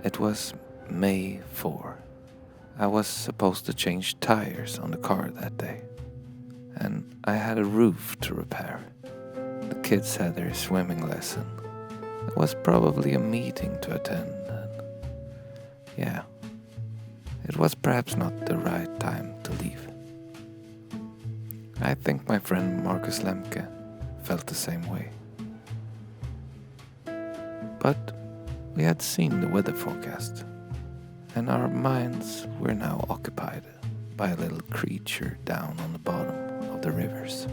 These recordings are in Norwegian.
It was May 4. I was supposed to change tires on the car that day, and I had a roof to repair. The kids had their swimming lesson. There was probably a meeting to attend, and yeah, it was perhaps not the right time to leave. I think my friend Marcus Lemke felt the same way. But we had seen the weather forecast, and our minds were now occupied by a little creature down on the bottom of the rivers.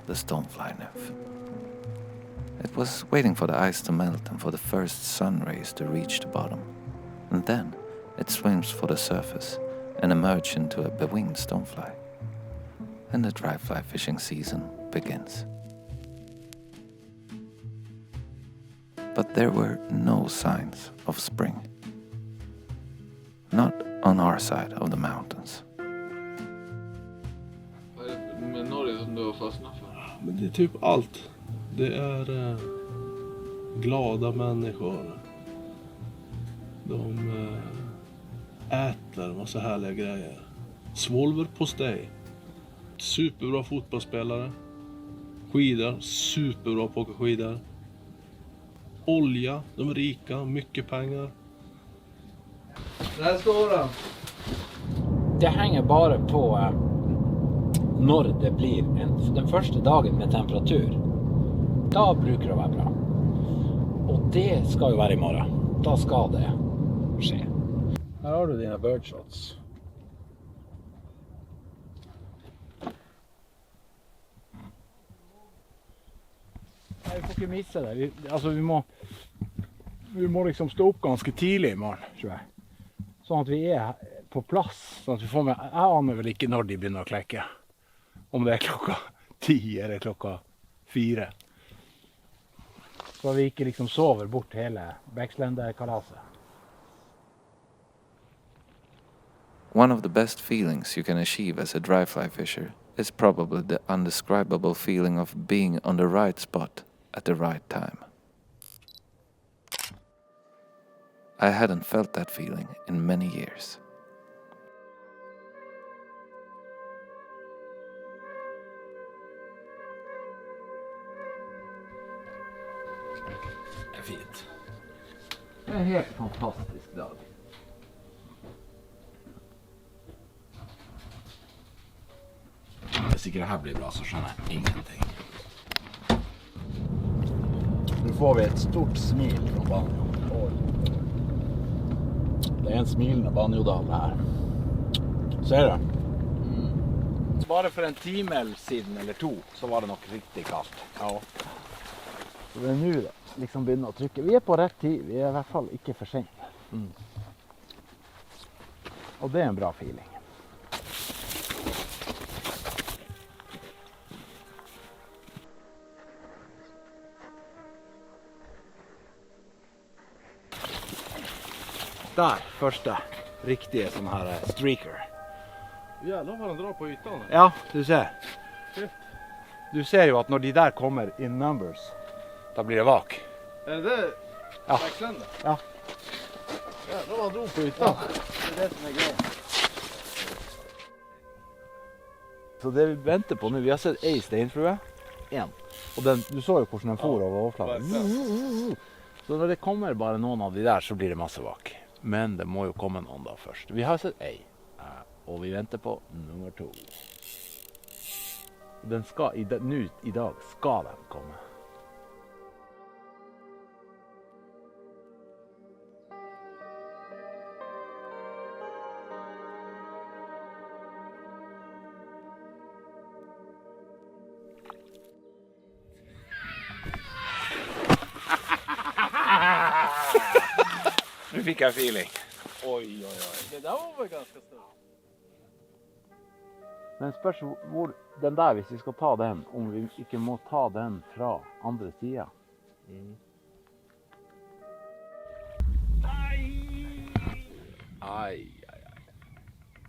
The Stonefly nymph. It was waiting for the ice to melt and for the first sun rays to reach the bottom, and then it swims for the surface and emerges into a bewinged stonefly. And the dry fly fishing season begins. But there were no signs of spring. Not on our side of the mountains. Vad är det med Norge som du har fastnat för? Men det är typ allt. Det är glada människor. De äter en massa härliga grejer. Svolverpostej. Superbra fotbollsspelare. Skidor. Superbra på att åka skidor. Olja. De är rika. Mycket pengar. Där står den. Det hänger bara på när det blir den första dagen med temperatur. Då brukar det vara bra. Och det ska ju vara imorgon. Då ska det ske. Här har du dina birdshots. Vi får inte missa det. Vi må liksom stå upp ganska tidigt imorgon, tror jag. Så att vi är på plats. Så att vi får med, jag aner väl inte när de börjar kläcka. Om det är klockan 10 eller klockan 4. Så vi inte liksom sover bort hela Bäcksländerkalaset. One of the best feelings you can achieve as a dry fly fisher is probably the undescribable feeling of being on the right spot at the right time. I hadn't felt that feeling in many years. Det är fint. Det är en helt fantastisk dag. Jag tycker det här blir bra, så känner jag ingenting. Nu får vi ett stort smil från Banjo. Det är en smilende Banjodal här. Ser du? Bara för en timme sedan eller 2 så var det nog riktigt kallt. Ja. Så det är nu då, liksom börjar att trycka. Vi är på rätt tid, vi är i alla fall inte för sent. Och det är en bra feeling. Där, första riktiga sån här streaker. Jävlar vad den drar på ytan. Ja, du ser. Du ser ju att när de där kommer in numbers, då blir det vak. Är det Ja. Bäcksländer? Ja. Jävlar vad han drog på ytan. Det är det som är grejen. Så det vi väntar på nu, vi har sett en stenfrue. En. Och den, du såg ju hur den for av overflaten. Så när det kommer bara någon av de där så blir det massa vak. Men det må ju komma någon dag först. Vi har sett en. Och vi väntar på nummer 2. Den ska, nu idag ska den komma. Nu fick jag feeling. Oj. Det där var väl ganska stort. Men spørs hvor den der, hvis vi skal ta den, om vi ikke må ta den fra andre siden. Ai.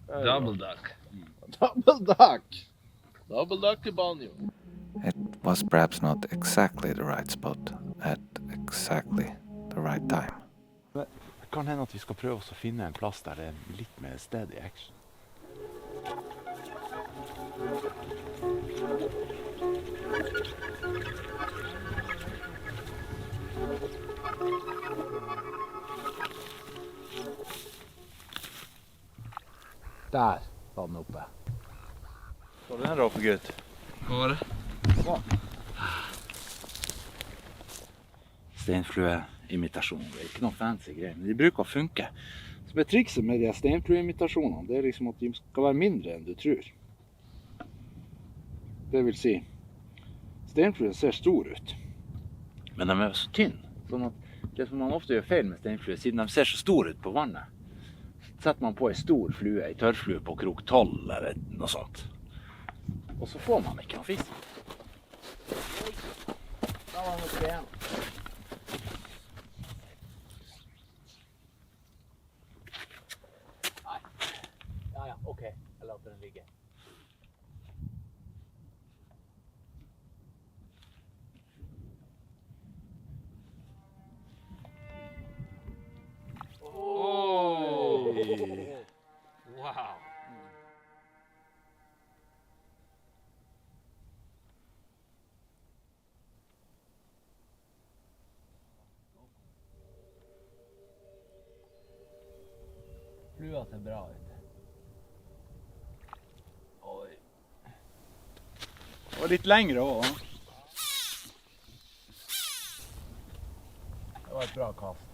Double duck. Double duck i Banjo. It was perhaps not exactly the right spot at exactly the right time. kan hende at vi skal prøve oss å finne en plass der det er litt mer steady action. Der var den oppe. Så den da oppe, gutt? Hva var det? Steinflueimitasjon. Det er ikke noe fancy greier, men de bruker å funke. Så det trikset med de steinflueimitasjonene, det er liksom at de skal være mindre enn du tror. Det vil si, steinfluen ser stor ut, men de er så tynn. Sånn at det som man ofte gjør feil med steinflue, siden de ser så store ut på vannet, setter man på en stor flue, en tørrflue på krok 12 eller noe sånt. Og så får man ikke noe fisk. Da var den oppe igjen. Nei. Ja, ok. Jeg later den ligge. Wow. Flua ser bra ut. Oi. Og litt lengre også. Det var et bra kast.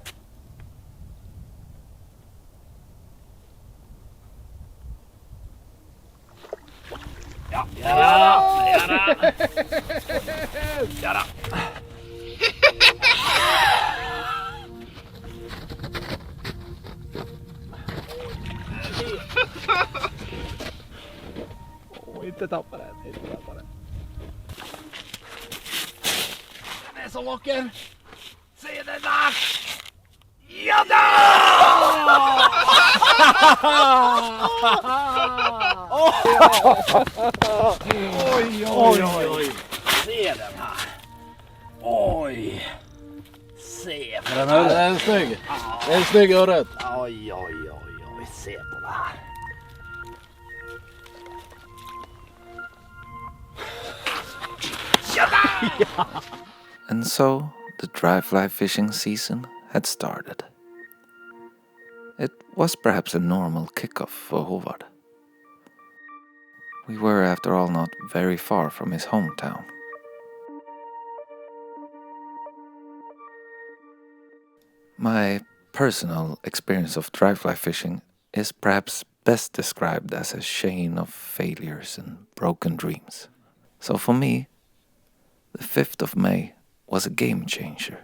Ja da! Ja da! Inte tappa den. Den är så vacker. Se den där! Ja da! Oj. Se den här. Oj. Se på den här. Det är en snygg. Det är en snygg öret. Oj. Se på det här. And so the dry fly fishing season had started. It was perhaps a normal kickoff for Håvard. We were, after all, not very far from his hometown. My personal experience of dry fly fishing is perhaps best described as a chain of failures and broken dreams. So for me, the 5th of May was a game changer.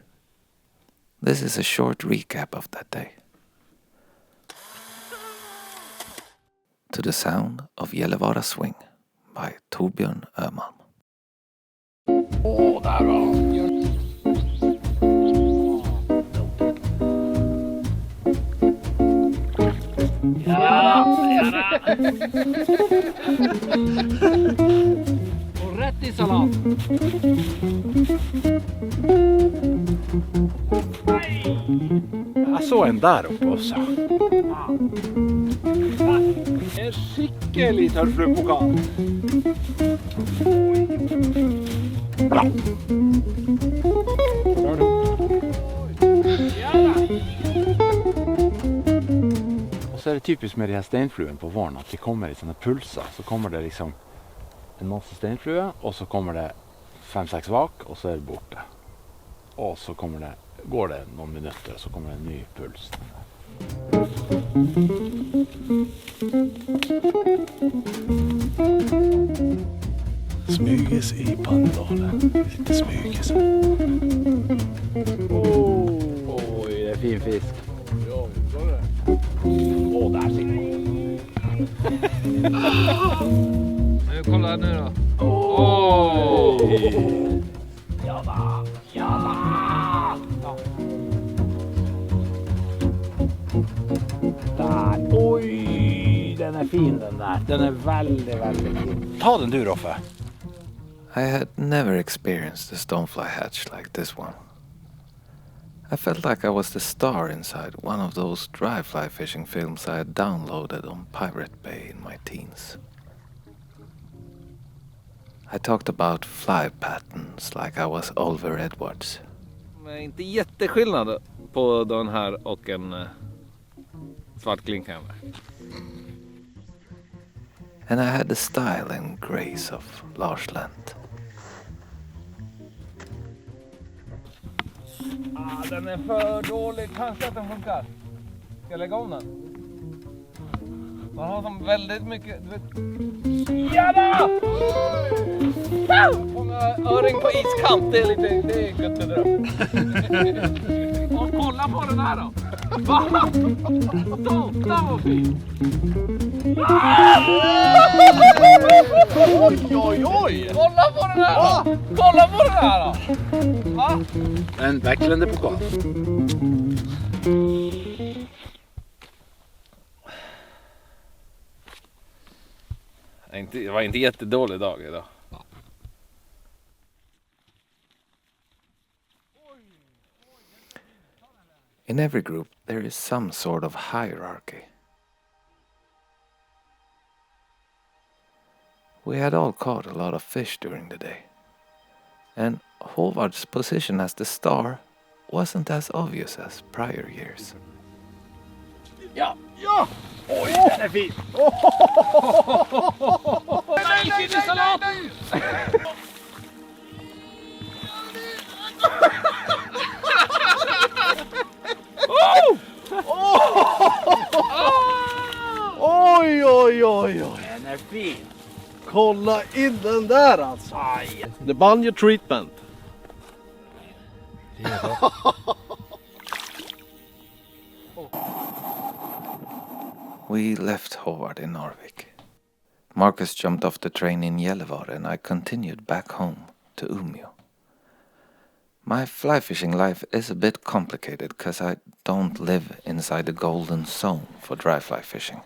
This is a short recap of that day. To the sound of Gällivare Swing by Torbjörn Ömalm. Där var Ja. Och rätt i salat. Jeg så en der oppe også. En skikkelig tørrfluepokal. Bra. Og så er det typisk med de her steinfluen på våren at de kommer i sånne pulser. Så kommer det liksom en masse steinflue, og så kommer det 5-6 vak, og så er det borte. Og så går det noen minutter, og så kommer det en ny puls. Smyges i Pandedalen. Lite smyges. Oj, det är fin fisk. Åh, där sitter den. Nu kolla här nu då. Ja. Där. Oj, den är fin den där. Den är väldigt fin. Ta den du, Roffe. I had never experienced a stonefly hatch like this one. I felt like I was the star inside one of those dry fly fishing films I had downloaded on Pirate Bay in my teens. I talked about fly patterns like I was Oliver Edwards. Men inte jätteskillnad på den här och en svartklink kanske. And I had the style and grace of Lars Lent. Den är för dålig. Kanske att den funkar. Ska jag lägga om den? Man har som väldigt mycket... Jävlar! Fånga öring på iskant. Det är lite... Det är gött att dra. Och kolla på den här då. Va? Den var fin. Oj, oj! Kolla på den här då. Kolla på den här då. Va? En vecklande pokal. Det var inte jättedålig dag idag. In every group there is some sort of hierarchy. We had all caught a lot of fish during the day. And Håvard's position as the star wasn't as obvious as prior years. Ja! Oj, den är fin! Nej, salat! Oj, oj, oj, oj. Den är fin! Kolla in den där alltså. Aj! The Banjo treatment. We left Håvard in Narvik. Marcus jumped off the train in Gällivare and I continued back home to Umeå. My fly fishing life is a bit complicated because I don't live inside the golden zone for dry fly fishing.